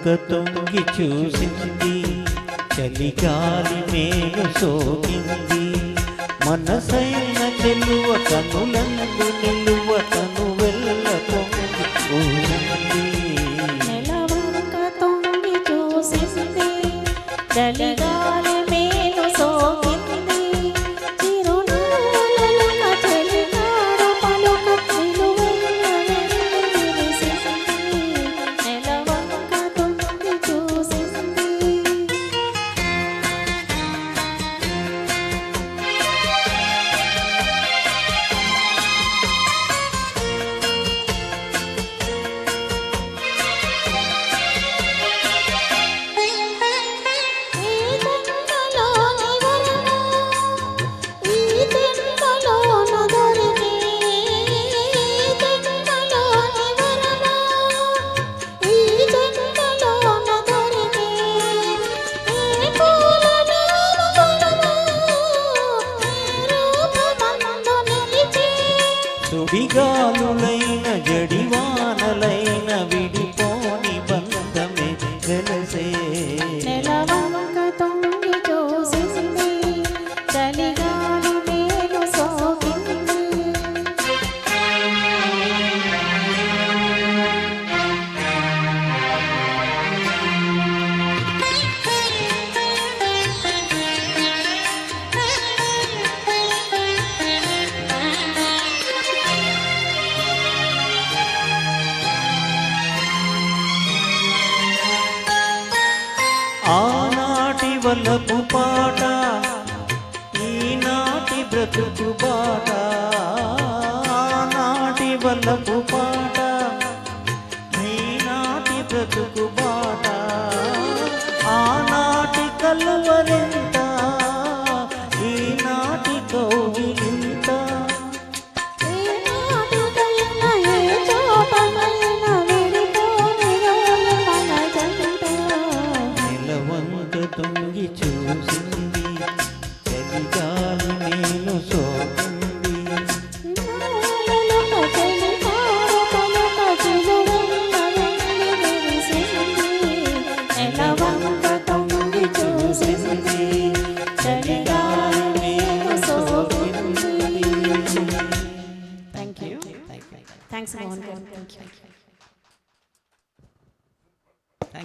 వంక తొంగి చూసింది, చలిగాలి మేలు సోకింది. మనసైన చెలువ కనులందు నిలువ తను వెళ్ళ పొంగి ఊరింది. నెలవంక తొంగి చూసింది, చలిగాలి మేలు సోకింది. చిరునవ్వులొలక చెలికాడు పలుక నిలువెల్ల వెన్నెల విరిసింది. నెలవంక తొంగి చూసింది. సుడిగాలులైన జడివానలైన విడిపోని బంధమే వెలసే. నెలవంక తొంగి చూసింది, చలిగాలి మేలు సోకింది. ఆనాటి వలపు పాట, ఈనాటి బ్రతుకు బాట. ఆనాటి వలపు పాట, ఈనాటి బ్రతుకు బాట. ఆనాటి కలువరింత, ఈనాటి కౌగిలింత. నెలవంక తొంగి చూసింది, చలిగాలి నేను సోకింది. నెలవంక తొంగి చూసింది, చలిగాలి మేలు సోకింది. Thank you. థ్యాంక్స్ మోహన్ గారు. Thank you.